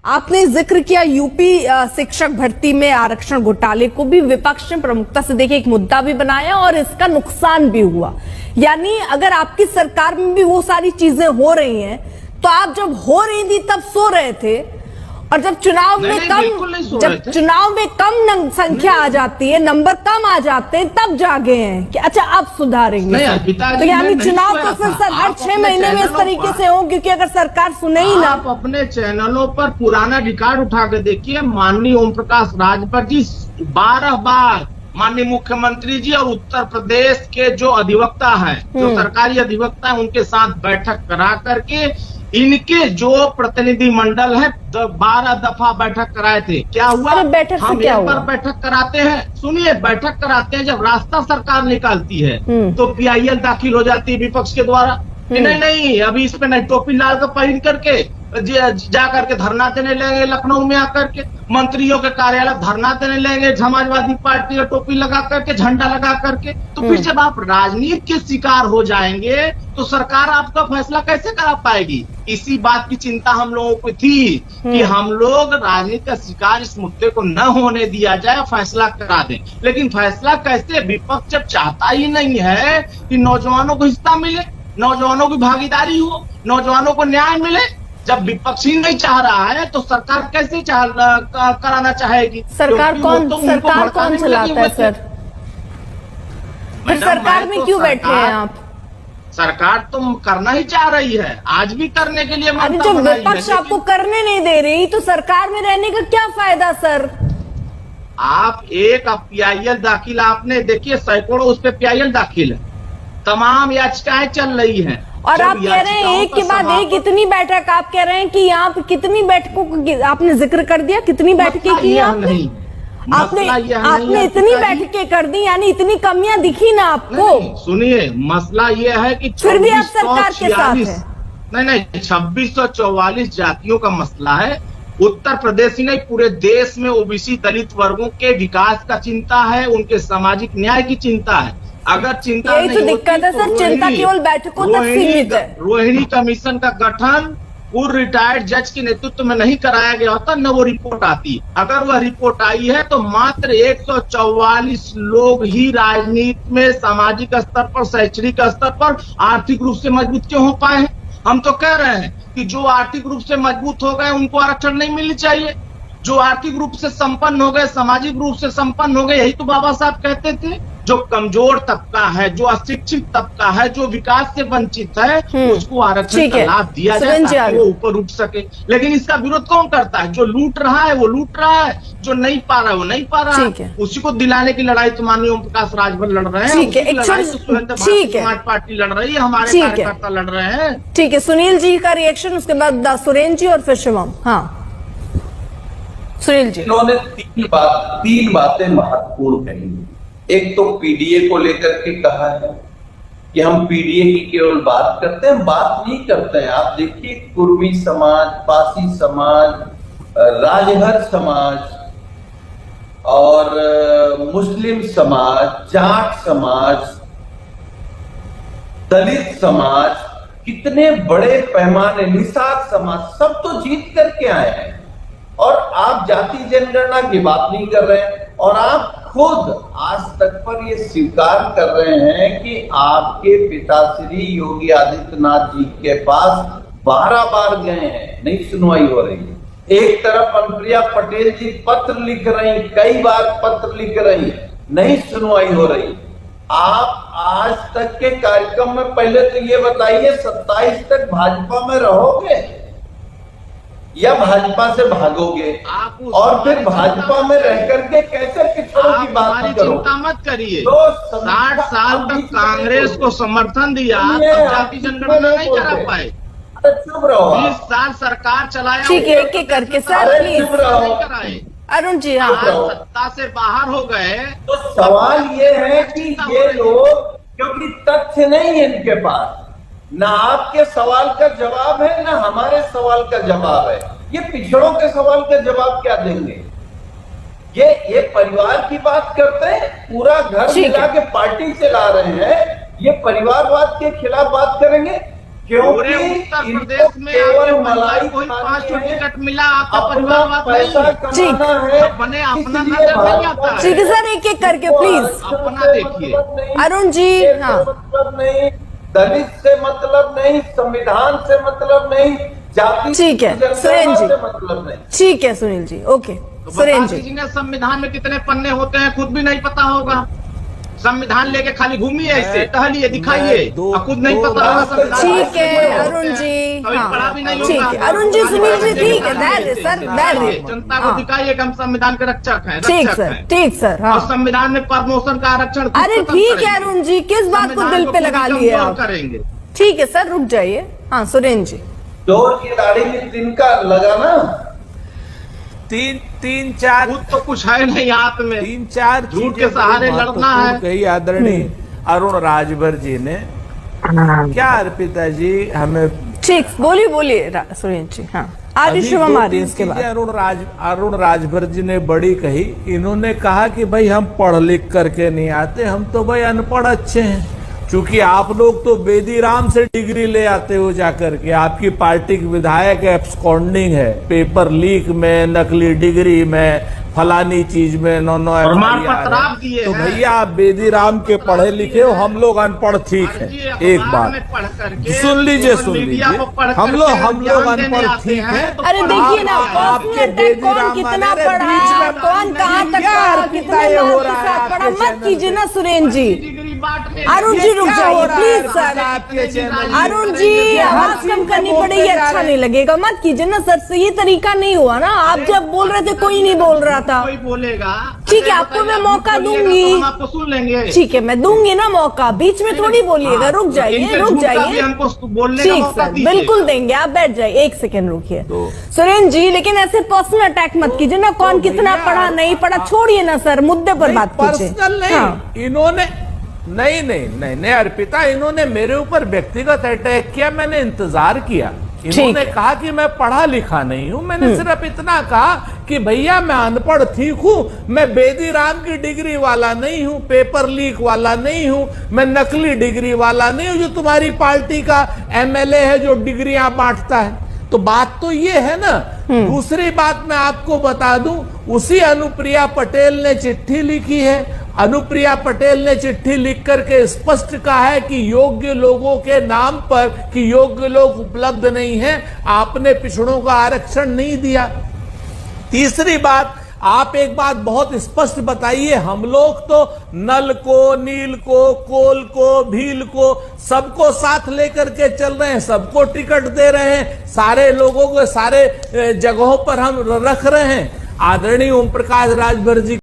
आपने जिक्र किया यूपी शिक्षक भर्ती में आरक्षण घोटाले को भी विपक्ष ने प्रमुखता से देखिए एक मुद्दा भी बनाया और इसका नुकसान भी हुआ। यानी अगर आपकी सरकार में भी वो सारी चीजें हो रही हैं तो आप जब हो रही थी तब सो रहे थे और जब चुनाव में कम संख्या आ जाती है, नंबर कम आ जाते हैं, तब जागे हैं कि अच्छा अब सुधारेंगे। तो यानी चुनाव तो फिर हर 6 महीने में इस तरीके से हो, क्योंकि अगर सरकार सुने ही ना। आप अपने चैनलों पर पुराना रिकॉर्ड उठा के देखिए, माननीय ओम प्रकाश राजभर जी 12 बार माननीय मुख्यमंत्री जी और उत्तर प्रदेश के जो अधिवक्ता हैं, जो सरकारी अधिवक्ता हैं, उनके साथ बैठक करा करके इनके जो प्रतिनिधि मंडल है 12 दफा बैठक कराए थे। क्या हुआ? बैठक हम क्या एक बार बैठक कराते हैं, सुनिए, बैठक कराते हैं, जब रास्ता सरकार निकालती है तो PIL दाखिल हो जाती है विपक्ष के द्वारा। नहीं अभी इस पे नहीं, टोपी लाल का पहन करके जा करके धरना देने लेंगे, लखनऊ में आकर के मंत्रियों के कार्यालय धरना देने लेंगे, समाजवादी पार्टी का टोपी लगा करके, झंडा लगा करके। तो फिर जब आप राजनीति के शिकार हो जाएंगे तो सरकार आपका फैसला कैसे करा पाएगी? इसी बात की चिंता हम लोगों को थी कि हम लोग राजनीति का शिकार इस मुद्दे को न होने दिया जाए, फैसला करा दें। लेकिन फैसला कैसे? विपक्ष जब चाहता ही नहीं है कि नौजवानों को हिस्सा मिले, नौजवानों की भागीदारी हो, नौजवानों को न्याय मिले, जब विपक्ष ही नहीं चाह रहा है तो सरकार कैसे कराना चाहेगी? सरकार कौन चलाता है सर? सरकार में क्यों बैठे हैं आप? सरकार तुम करना ही चाह रही है, आज भी करने के लिए। अभी जब विपक्ष आपको करने नहीं दे रही तो सरकार में रहने का क्या फायदा सर? आप एक PIL दाखिल, आपने देखिए सैकड़ों उस पर PIL दाखिल है, तमाम याचिकाएं चल रही हैं। और आप कह रहे हैं एक के बाद एक इतनी बैठक, आप कह रहे हैं कि यहाँ पे कितनी बैठकों को आपने जिक्र कर दिया, कितनी बैठकें की आपने? आपने इतनी बैठकें कर दी, यानी इतनी कमियां दिखी ना आपको? सुनिए, मसला ये है कि फिर भी आप सरकार के साथ है। नहीं 2644 जातियों का मसला है। उत्तर प्रदेश ही नहीं, पूरे देश में OBC दलित वर्गों के विकास का चिंता है, उनके सामाजिक न्याय की चिंता है। अगर चिंता यही तो दिक्कत है सर, चिंता केवल बैठकों तक सीमित है। रोहिणी कमीशन का गठन पूर्व रिटायर्ड जज के नेतृत्व में नहीं कराया गया होता, न वो रिपोर्ट आती। अगर वह रिपोर्ट आई है तो मात्र 144 लोग ही राजनीति में सामाजिक स्तर पर, शैक्षणिक स्तर पर आर्थिक रूप से मजबूत क्यों हो पाए हैं? हम तो कह रहे हैं कि जो आर्थिक रूप से मजबूत हो गए उनको आरक्षण नहीं मिलनी चाहिए, जो आर्थिक रूप से संपन्न हो गए, सामाजिक रूप से संपन्न हो गए, यही तो बाबा साहब कहते थे। जो कमजोर तबका है, जो अशिक्षित तबका है, जो विकास से वंचित है, उसको आरक्षण का लाभ दिया जाए ताकि वो ऊपर उठ सके। लेकिन इसका विरोध कौन करता है? जो लूट रहा है वो लूट रहा है, जो नहीं पा रहा है वो नहीं पा रहा है। उसी को दिलाने की लड़ाई तो माननीय ओम प्रकाश राजभर लड़ रहे हैं, समाज पार्टी लड़ रही है, हमारे कार्यकर्ता लड़ रहे हैं। ठीक है, सुनील जी का रिएक्शन, उसके बाद सुरेंद्र जी और फिर शिवम। हाँ सुनील जी। इन्होंने तीन बातें महत्वपूर्ण कही। एक तो PDA को लेकर के कहा है कि हम PDA की केवल बात करते हैं, बात नहीं करते हैं। आप देखिए, कुर्मी समाज, पासी समाज, राजभर समाज और मुस्लिम समाज, जाट समाज, दलित समाज, कितने बड़े पैमाने, निषाद समाज, सब तो जीत करके आए हैं। और आप जाति जनगणना की बात नहीं कर रहे हैं, और आप खुद आज तक पर ये स्वीकार कर रहे हैं कि आपके पिताश्री योगी आदित्यनाथ जी के पास 12 बार गए हैं, नहीं सुनवाई हो रही है। एक तरफ अनुप्रिया पटेल जी पत्र लिख रही, कई बार पत्र लिख रही, नहीं सुनवाई हो रही। आप आज तक के कार्यक्रम में पहले तो ये बताइए, 27 तक भाजपा में रहोगे या भाजपा से भागोगे? और फिर भाजपा में रह करके कैसे पिछड़ों की बात करो? चिंता मत करिए, 60 साल तक कांग्रेस को समर्थन दिया, तब जाति जनगणना नहीं करा पाए। चुप रहो। 20 साल सरकार चलाया, ठीक है, एक एक करके सर चुप रहो। अरुण जी। हाँ, सत्ता से बाहर हो गए। तो सवाल ये है कि ये लोग, क्योंकि तथ्य नहीं है इनके पास, ना आपके सवाल का जवाब है, ना हमारे सवाल का जवाब है, ये पिछड़ों के सवाल का जवाब क्या देंगे? ये परिवार की बात करते हैं, पूरा घर मिला के पार्टी चला रहे हैं, ये परिवारवाद के खिलाफ बात करेंगे। पूरे उत्तर प्रदेश में आपके मलाई को ही 5 टिकट मिला, आपका परिवारवाद नहीं। अपने अपना नजर नहीं आता है। ठीक है सर, एक एक करके प्लीज अपना देखिए। अरुण जी। हाँ, मतलब नहीं, दलित से मतलब नहीं, संविधान से मतलब नहीं, जाति ठीक है सुरेंद्र जी, से मतलब नहीं। ठीक है सुनील जी, ओके तो सुरेंद्र बता जी। दीजिए संविधान में कितने पन्ने होते हैं, खुद भी नहीं पता होगा। संविधान लेके खाली घूमिए, ऐसे टहलिए, दिखाइए, खुद नहीं पता होगा संविधान। ठीक है अरुण जी। कभी पढ़ा भी नहीं हाँ, ठीक है अरुण जी, सुनील जी, ठीक है, धैर्य सर, धैर्य। जनता को दिखाइए कि हम संविधान के रक्षक हैं, ठीक रक्षक सर, हैं। ठीक सर। और हाँ, संविधान में प्रमोशन का आरक्षण खुद अरे खत्म ठीक है करेंगे। अरुण जी, किस बात को संविधान दिल पे खुद लगा ही लिए कमजोर आप? करेंगे। ठीक है सर, रुक जाइए। हाँ सुरेंद्र जी। चोर की दाढ़ी में तिनका लगा ना, तीन चार खुद तो कुछ है नहीं हाथ में, 3-4 झूठ के सहारे लड़ना है। कही आदरणीय अरुण राजभर जी ने क्या अर्पिता जी हमें ठीक, बोलिए बोलिए सुरेंद्र जी। हाँ, आदि अभी शुभम दो आ रही है तीन इसके चीजें बाद। अरुण राजभर जी ने बड़ी कही। इन्होंने कहा कि भाई हम पढ़ लिख करके नहीं आते, हम तो भाई अनपढ़ अच्छे हैं। क्योंकि आप लोग तो बेदीराम से डिग्री ले आते हो जाकर के, आपकी पार्टी के विधायक एब्सकॉन्डिंग है, पेपर लीक में, नकली डिग्री में, फलानी चीज में, नो प्रमाण पत्र आप दिए तो हैं। भैया आप बेदीराम के पढ़े लिखे हो, हम लोग अनपढ़, ठीक है। एक बात सुन लीजिए, सुन लीजिए, हम लोग अनपढ़ ठीक है। अरे देखिए ना, आपके कौन कितना पढ़ा, कौन कहाँ तक पढ़ा, कितना हो रहा है, पढ़ा, मत कीजिए ना सुरेंद्र जी। अरुण जी रुक जाइए प्लीज सर। अरुण जी, आवाज कम करनी पड़ेगी, अच्छा नहीं लगेगा, मत कीजिए ना सर। से ये तरीका नहीं हुआ ना, आप जब बोल रहे थे कोई नहीं बोल रहा था। कोई बोलेगा, ठीक है, आपको मैं मौका दूंगी। हम आपको सुन लेंगे। ठीक है, मैं दूंगी ना मौका, बीच में थोड़ी बोलिएगा। रुक जाइए, रुक जाइए। हमको बोलने का ठीक मौका सर, दीजिए। बिल्कुल देंगे, आप बैठ जाइए, एक सेकंड रुकिए। सुरेंद्र जी, लेकिन ऐसे पर्सनल अटैक मत कीजिए ना, कौन कितना पढ़ा नहीं पढ़ा, छोड़िए ना सर, मुद्दे पर बात कीजिए। पर्सनल नहीं, हाँ। इन्होंने नहीं अर्पिता, इन्होंने मेरे ऊपर व्यक्तिगत अटैक किया, मैंने इंतजार किया। इन्होंने कहा कि मैं पढ़ा लिखा नहीं हूं, मैंने सिर्फ इतना कहा कि भैया मैं अनपढ़ ठीक हूं, मैं बेदीराम की डिग्री वाला नहीं हूं, पेपर लीक वाला नहीं हूं, मैं नकली डिग्री वाला नहीं हूं जो तुम्हारी पार्टी का एमएलए है जो डिग्रियां बांटता है। तो बात तो ये है ना। दूसरी बात मैं आपको बता दूं, उसी अनुप्रिया पटेल ने चिट्ठी लिखी है। अनुप्रिया पटेल ने चिट्ठी लिख करके स्पष्ट कहा है कि योग्य लोगों के नाम पर, कि योग्य लोग उपलब्ध नहीं हैं, आपने पिछड़ों का आरक्षण नहीं दिया। तीसरी बात, आप एक बात बहुत स्पष्ट बताइए, हम लोग तो नल को, नील को, कोल को, भील को, सबको साथ लेकर के चल रहे हैं, सबको टिकट दे रहे हैं, सारे लोगों को सारे जगहों पर हम रख रहे हैं। आदरणीय ओम प्रकाश राजभर जी